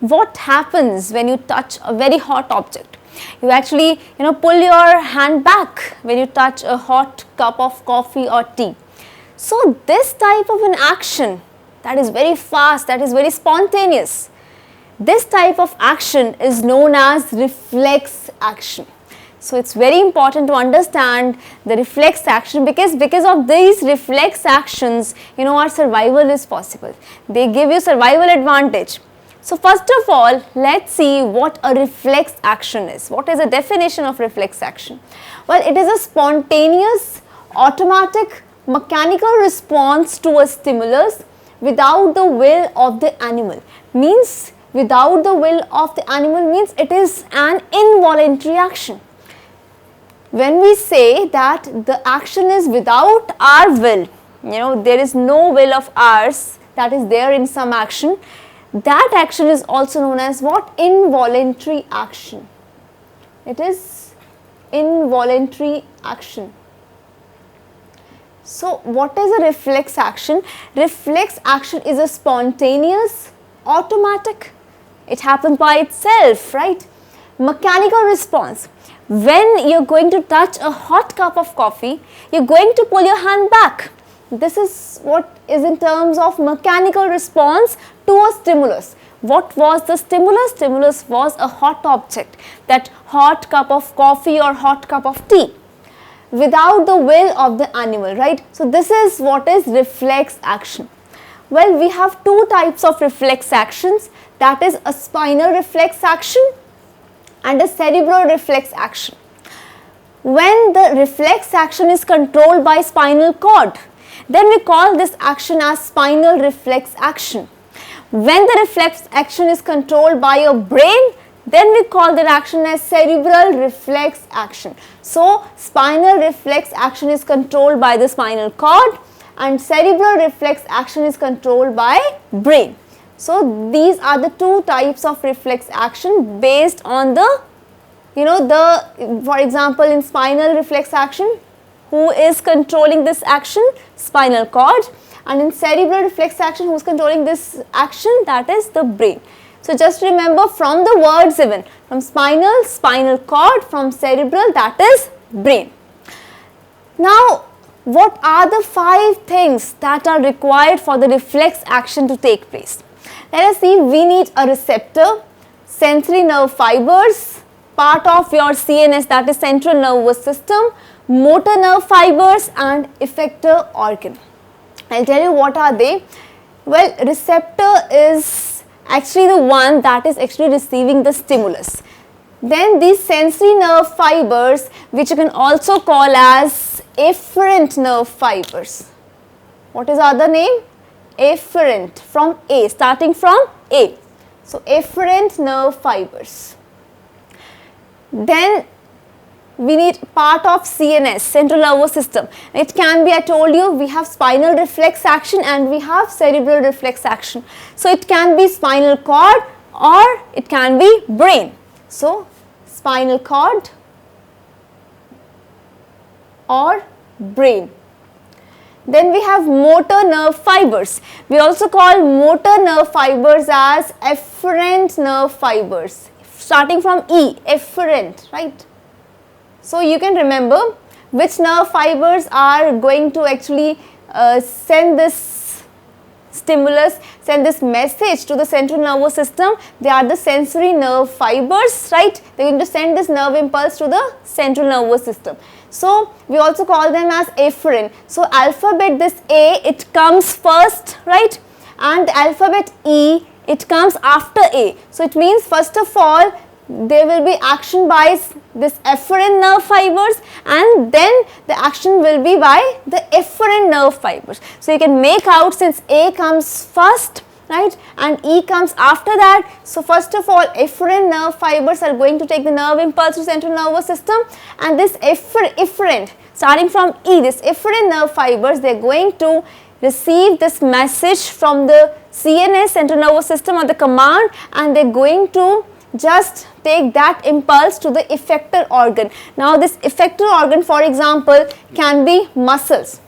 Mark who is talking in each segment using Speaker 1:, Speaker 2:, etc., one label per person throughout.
Speaker 1: what happens when you touch a very hot object? You actually, pull your hand back when you touch a hot cup of coffee or tea. So this type of an action that is very fast, that is very spontaneous, this type of action is known as reflex action. So it's very important to understand the reflex action, because of these reflex actions, our survival is possible. They give you survival advantage. So first of all, let's see what a reflex action is. What is the definition of reflex action? Well, it is a spontaneous, automatic, mechanical response to a stimulus without the will of the animal. Means without the will of the animal means it is an involuntary action. When we say that the action is without our will, there is no will of ours that is there in some action, that action is also known as what? Involuntary action. It is involuntary action. So what is a reflex action? Reflex action is a spontaneous, automatic, it happens by itself, right? Mechanical response. When you're going to touch a hot cup of coffee, you're going to pull your hand back. This is what is in terms of mechanical response to a stimulus. What was the stimulus? Stimulus was a hot object, that hot cup of coffee or hot cup of tea, without the will of the animal, right? So this is what is reflex action. Well, we have two types of reflex actions, that is a spinal reflex action and a cerebral reflex action. When the reflex action is controlled by spinal cord, then we call this action as spinal reflex action. When the reflex action is controlled by your brain, then we call that action as cerebral reflex action. So spinal reflex action is controlled by the spinal cord and cerebral reflex action is controlled by brain. So these are the two types of reflex action based on the, for example, in spinal reflex action, who is controlling this action? Spinal cord. And in cerebral reflex action, who is controlling this action? That is the brain. So just remember from the words even, from spinal, spinal cord, from cerebral, that is brain. Now, what are the 5 things that are required for the reflex action to take place? Let us see. We need a receptor, sensory nerve fibers, part of your CNS, that is central nervous system, motor nerve fibers and effector organ. I'll tell you what are they. Well, receptor is actually the one that is actually receiving the stimulus. Then these sensory nerve fibers, which you can also call as afferent nerve fibers. What is the other name? Afferent, from A, starting from A. So afferent nerve fibers. Then we need part of CNS, central nervous system. It can be, I told you, we have spinal reflex action and we have cerebral reflex action. So it can be spinal cord or it can be brain. So spinal cord or brain. Then we have motor nerve fibers. We also call motor nerve fibers as efferent nerve fibers, starting from E, efferent, right? So you can remember which nerve fibers are going to actually send this stimulus, send this message to the central nervous system. They are the sensory nerve fibers, right? They are going to send this nerve impulse to the central nervous system. So we also call them as afferent. So alphabet, this A, it comes first, right? And the alphabet E, it comes after A. So it means first of all, there will be action by this efferent nerve fibers and then the action will be by the efferent nerve fibers. So you can make out, since A comes first, right, and E comes after that. So first of all, efferent nerve fibers are going to take the nerve impulse to central nervous system, and this efferent, starting from E, this efferent nerve fibers, they are going to receive this message from the CNS, central nervous system, or the command, and they are going to just take that impulse to the effector organ. Now this effector organ, for example, can be muscles.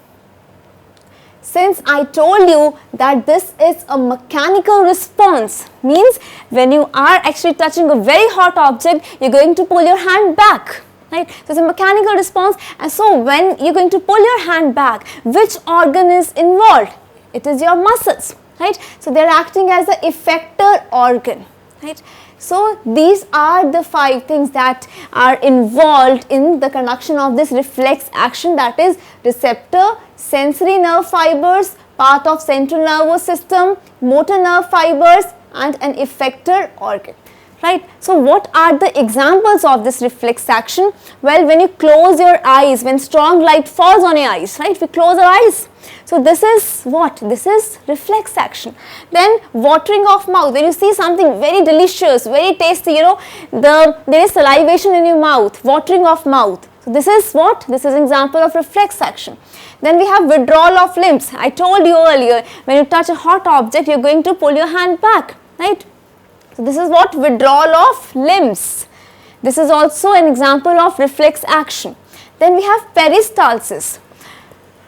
Speaker 1: since I told you that this is a mechanical response, means when you are actually touching a very hot object, you're going to pull your hand back. Right? So it's a mechanical response, and so when you're going to pull your hand back, which organ is involved? It is your muscles, right? So they are acting as the effector organ, right? So these are the 5 things that are involved in the conduction of this reflex action, that is receptor, sensory nerve fibers, part of central nervous system, motor nerve fibers, and an effector organ. Right. So what are the examples of this reflex action? Well, when you close your eyes, when strong light falls on your eyes, right, we close our eyes. So this is what? This is reflex action. Then watering of mouth, when you see something very delicious, very tasty, you know, there is salivation in your mouth, watering of mouth. So this is what? This is an example of reflex action. Then we have withdrawal of limbs. I told you earlier, when you touch a hot object, you're going to pull your hand back, right? So this is what? Withdrawal of limbs. This is also an example of reflex action. Then we have peristalsis.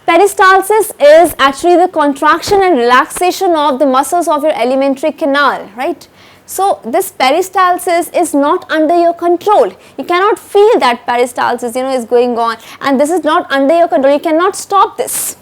Speaker 1: Peristalsis is actually the contraction and relaxation of the muscles of your alimentary canal, right? So this peristalsis is not under your control. You cannot feel that peristalsis, you know, is going on, and this is not under your control. You cannot stop this.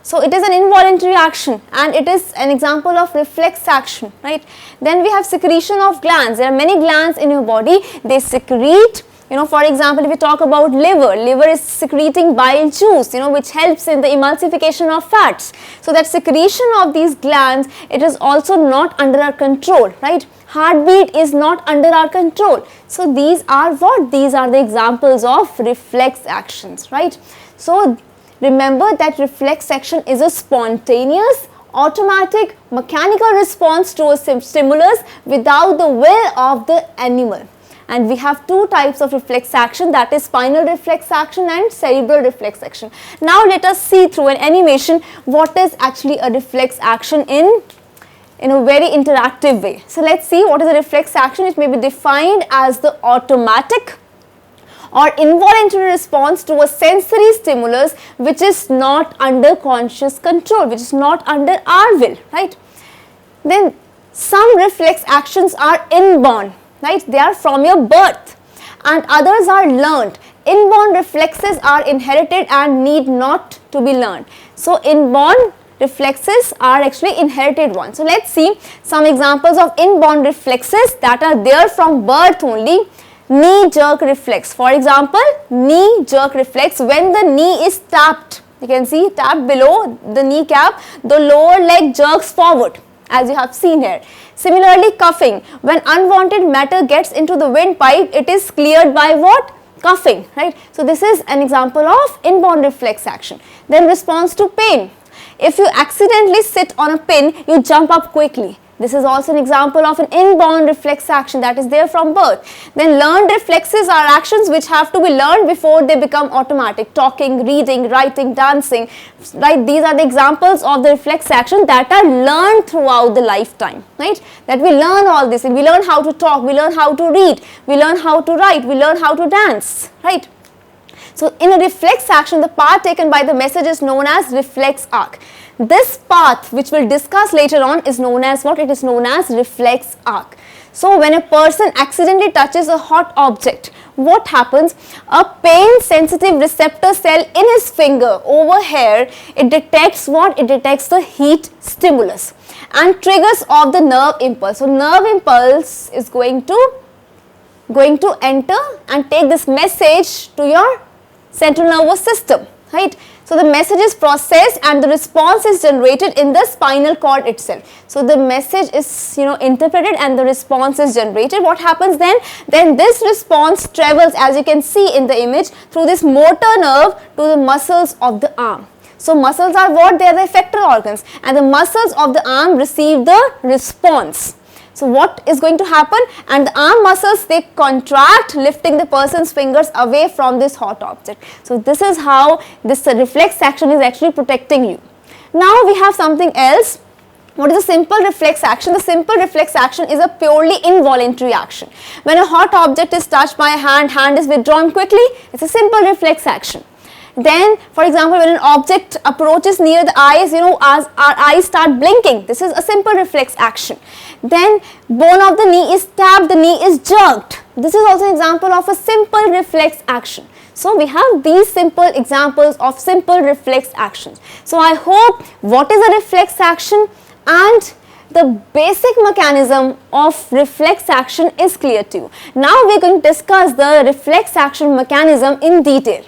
Speaker 1: So it is an involuntary action, and it is an example of reflex action, right? Then we have secretion of glands. There are many glands in your body. They secrete, you know, for example, if we talk about liver is secreting bile juice, you know, which helps in the emulsification of fats. So that secretion of these glands, it is also not under our control, right? Heartbeat is not under our control. So these are what? These are the examples of reflex actions, right? So remember that reflex action is a spontaneous, automatic, mechanical response to a stimulus without the will of the animal. And we have 2 types of reflex action, that is spinal reflex action and cerebral reflex action. Now let us see through an animation what is actually a reflex action in a very interactive way. So let's see what is a reflex action. It may be defined as the automatic or involuntary response to a sensory stimulus which is not under conscious control, which is not under our will, right? Then some reflex actions are inborn, right? They are from your birth, and others are learned. Inborn reflexes are inherited and need not to be learned. So inborn reflexes are actually inherited ones. So let's see some examples of inborn reflexes that are there from birth only. Knee jerk reflex. For example, knee jerk reflex, when the knee is tapped, you can see tapped below the kneecap, the lower leg jerks forward, as you have seen here. Similarly, cuffing, when unwanted matter gets into the windpipe, it is cleared by what? Cuffing, right? So this is an example of inborn reflex action. Then response to pain. If you accidentally sit on a pin, you jump up quickly. This is also an example of an inborn reflex action that is there from birth. Then learned reflexes are actions which have to be learned before they become automatic. Talking, reading, writing, dancing, right? These are the examples of the reflex action that are learned throughout the lifetime, right? That we learn all this, and we learn how to talk, we learn how to read, we learn how to write, we learn how to dance, right? So in a reflex action, the path taken by the message is known as reflex arc. This path, which we'll discuss later on, is known as what? It is known as reflex arc. So when a person accidentally touches a hot object, what happens? A pain sensitive receptor cell in his finger over here, it detects what? It detects the heat stimulus and triggers off the nerve impulse. So nerve impulse is going to enter and take this message to your central nervous system, right? So the message is processed and the response is generated in the spinal cord itself. So the message is, interpreted and the response is generated. What happens then? Then this response travels, as you can see in the image, through this motor nerve to the muscles of the arm. So muscles are what? They are the effector organs, and the muscles of the arm receive the response. So what is going to happen? And the arm muscles, they contract, lifting the person's fingers away from this hot object. So this is how this reflex action is actually protecting you. Now we have something else. What is a simple reflex action? The simple reflex action is a purely involuntary action. When a hot object is touched by a hand, hand is withdrawn quickly. It's a simple reflex action. Then, for example, when an object approaches near the eyes, as our eyes start blinking, this is a simple reflex action. Then, bone of the knee is tapped, the knee is jerked. This is also an example of a simple reflex action. So, we have these simple examples of simple reflex actions. So, I hope what is a reflex action and the basic mechanism of reflex action is clear to you. Now, we are going to discuss the reflex action mechanism in detail.